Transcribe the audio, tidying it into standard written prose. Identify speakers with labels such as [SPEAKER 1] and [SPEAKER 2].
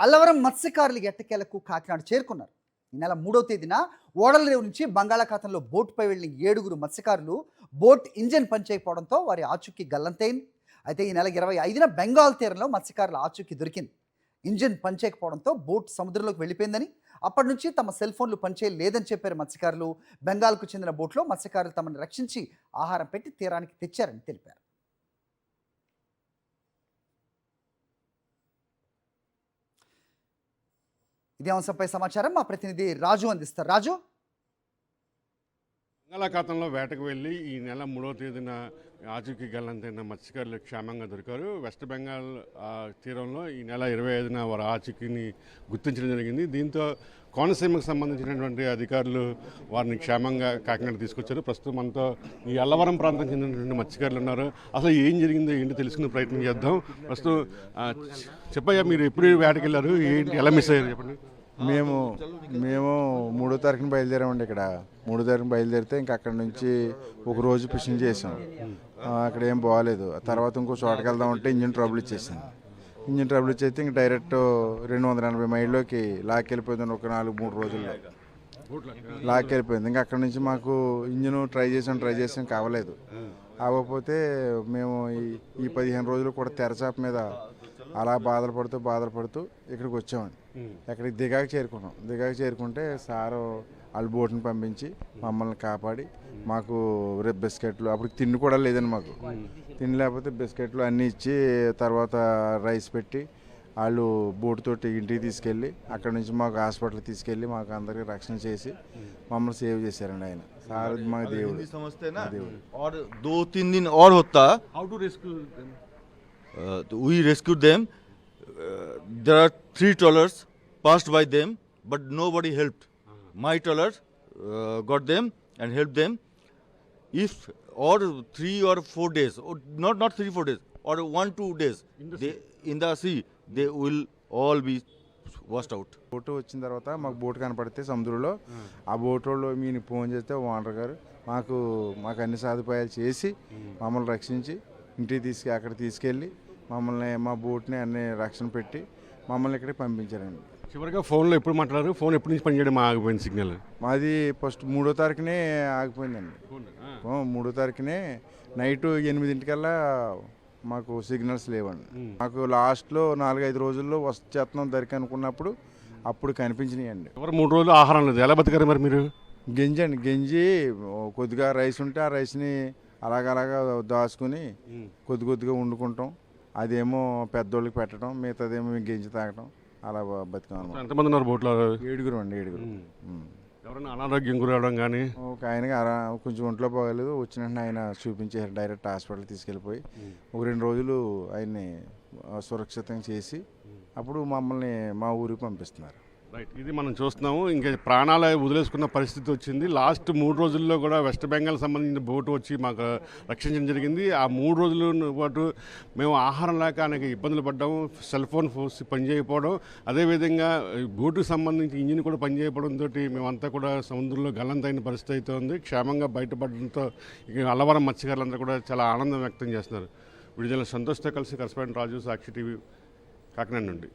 [SPEAKER 1] అల్లవరం మత్స్యకారులు ఎట్టకేలకు కాకినాడ చేరుకున్నారు. ఈ నెల 3వ తేదీన ఓడలరేవు నుంచి బంగాళాఖాతంలో బోటుపై వెళ్లిన 7గురు మత్స్యకారులు బోట్ ఇంజన్ పనిచేయకపోవడంతో వారి ఆచూకీ గల్లంతైంది. అయితే ఈ నెల 25న బెంగాల్ తీరంలో మత్స్యకారుల ఆచూకీ దొరికింది. ఇంజన్ పనిచేయకపోవడంతో బోట్ సముద్రంలోకి వెళ్ళిపోయిందని, అప్పటి నుంచి తమ సెల్ ఫోన్లు పనిచేయలేదని చెప్పారు మత్స్యకారులు. బెంగాల్కు చెందిన బోట్లో మత్స్యకారులు తమను రక్షించి ఆహారం పెట్టి తీరానికి తెచ్చారని తెలిపారు. ఇదే అంశంపై సమాచారం మా ప్రతినిధి రాజు అందిస్తారు. రాజు,
[SPEAKER 2] బంగాళాఖాతంలో వేటకు వెళ్ళి ఈ నెల 3వ తేదీన ఆచూకీ గల్లంతైన మత్స్యకారులు క్షేమంగా దొరికారు. వెస్ట్ బెంగాల్ తీరంలో ఈ నెల 25న వారి ఆచూకీని గుర్తించడం జరిగింది. దీంతో కోనసీమకు సంబంధించినటువంటి అధికారులు వారిని క్షేమంగా కాకినాడ తీసుకొచ్చారు. ప్రస్తుతం మనతో ఈ అల్లవరం ప్రాంతం చెందినటువంటి మత్స్యకారులు ఉన్నారు. అసలు ఏం జరిగిందో ఏంటి తెలుసుకునే ప్రయత్నం చేద్దాం. ప్రస్తుతం చెప్పయ్యా, మీరు ఎప్పుడు వేటకి వెళ్ళారు, ఏంటి, ఎలా మిస్ అయ్యారు చెప్పండి.
[SPEAKER 3] మేము 3వ తారీఖున బయలుదేరామండి. ఇక్కడ 3వ తారీఖున బయలుదేరితే ఇంకా అక్కడ నుంచి ఒక రోజు ఫిషింగ్ చేసాం. అక్కడ ఏం బాగాలేదు. తర్వాత ఇంకో చోటకి వెళ్దామంటే ఇంజిన్ ట్రబుల్ ఇచ్చేసింది. ఇంజిన్ ట్రబుల్ ఇచ్చేస్తే ఇంక డైరెక్ట్ 280 మైళ్ళలోకి లాక్కెళ్ళిపోయింది. ఒక 3 రోజుల్లో లాక్కెళ్ళిపోయింది. ఇంకా అక్కడ నుంచి మాకు ఇంజిన్ ట్రై చేసాం కావలేదు. అవ్వకపోతే మేము ఈ 15 రోజులు కూడా తెరచాప మీద అలా బాధలు పడుతూ ఇక్కడికి వచ్చామండి. ఎక్కడికి దిగాక చేరుకుంటే సారు వాళ్ళ బోట్ని పంపించి మమ్మల్ని కాపాడి మాకు రేపు బిస్కెట్లు, అప్పుడు తిండి కూడా లేదండి మాకు. తిండి లేకపోతే బిస్కెట్లు అన్నీ ఇచ్చి తర్వాత రైస్ పెట్టి వాళ్ళు బోట్ తోటి ఇంటికి తీసుకెళ్ళి అక్కడ నుంచి మాకు హాస్పిటల్కి తీసుకెళ్ళి మాకు అందరికి రక్షణ చేసి మమ్మల్ని సేవ్ చేశారండి ఆయన. సార్ మాకు దేవుడు.
[SPEAKER 4] We rescued them. There are 3 trawlers passed by them, but nobody helped. My trawler got them and helped them. If or 3 or 4 days, or not 3-4 days, or 1-2 days, in the sea, they will all be washed out.
[SPEAKER 3] Boat వచ్చిన తర్వాత మాకు boat కనపడితే సముద్రంలో ఆ boat వాళ్ళు మీకు phone చేస్తే owner గారు మాకు అన్ని సదుపాయాలు చేసి మమ్మల్ని రక్షించి ఇంటికి అక్కడ తీసుకెళ్ళి మమ్మల్ని మా బోట్ని అన్ని రక్షణ పెట్టి మమ్మల్ని ఇక్కడికి పంపించారండి.
[SPEAKER 2] చివరిగా ఫోన్లో ఎప్పుడు మాట్లాడారు? ఫోన్ ఎప్పటి నుంచి పనిచేయడం ఆగిపోయింది సిగ్నల్?
[SPEAKER 3] మాది ఫస్ట్ 3వ తారీఖునే ఆగిపోయిందండి. 3వ తారీఖునే నైట్ 8 మాకు సిగ్నల్స్ లేవండి. మాకు లాస్ట్లో 4-5 రోజుల్లో వచ్చేస్తున్నాం దరికి అనుకున్నప్పుడు అప్పుడు కనిపించినాయండి.
[SPEAKER 2] ఎవరు 3 రోజులు ఆహారం లేదు, ఎలా బతికారు మరి మీరు?
[SPEAKER 3] గంజి కొద్దిగా రైస్ ఉంటే ఆ రైస్ని అలాగలాగా దాచుకుని కొద్దిగా వండుకుంటాం. అదేమో పెద్దోళ్ళకి పెట్టడం, మిగతాదేమో గెంజి తాగడం, అలా బతికాం అనమాట.
[SPEAKER 2] ఎంతమంది ఉన్నారు బోట్లో? 7
[SPEAKER 3] అండి.
[SPEAKER 2] ఎవరైనా అనారోగ్యం గురవడం కానీ?
[SPEAKER 3] ఒక ఆయనకి కొంచెం ఒంట్లో బాగాలేదు, వచ్చిన ఆయన చూపించారు. డైరెక్ట్ హాస్పిటల్కి తీసుకెళ్ళిపోయి ఒక 2 రోజులు ఆయన్ని సురక్షితంగా చేసి అప్పుడు మమ్మల్ని మా ఊరికి పంపిస్తున్నారు.
[SPEAKER 2] రైట్, ఇది మనం చూస్తున్నాము. ఇంకా ప్రాణాలు వదిలేసుకున్న పరిస్థితి వచ్చింది. లాస్ట్ 3 రోజుల్లో కూడా వెస్ట్ బెంగాల్ సంబంధించిన బోటు వచ్చి మాకు రక్షించడం జరిగింది. ఆ 3 రోజుల పాటు మేము ఆహారం లేక అనేక ఇబ్బందులు పడ్డాము. సెల్ ఫోన్ పనిచేయకపోవడం, అదేవిధంగా బోటుకు సంబంధించి ఇంజిన్ కూడా పనిచేయకపోవడంతో మేమంతా కూడా సముద్రంలో గల్లంతైన పరిస్థితి అయితే ఉంది. క్షేమంగా బయటపడడంతో ఇక అల్లవరం మత్స్యకారులందరూ కూడా చాలా ఆనందం వ్యక్తం చేస్తున్నారు. విడుదల సంతోష్తో కలిసి కరెస్పాండెంట్ రాజు, సాక్షి టీవీ, కాకినాడ నుండి.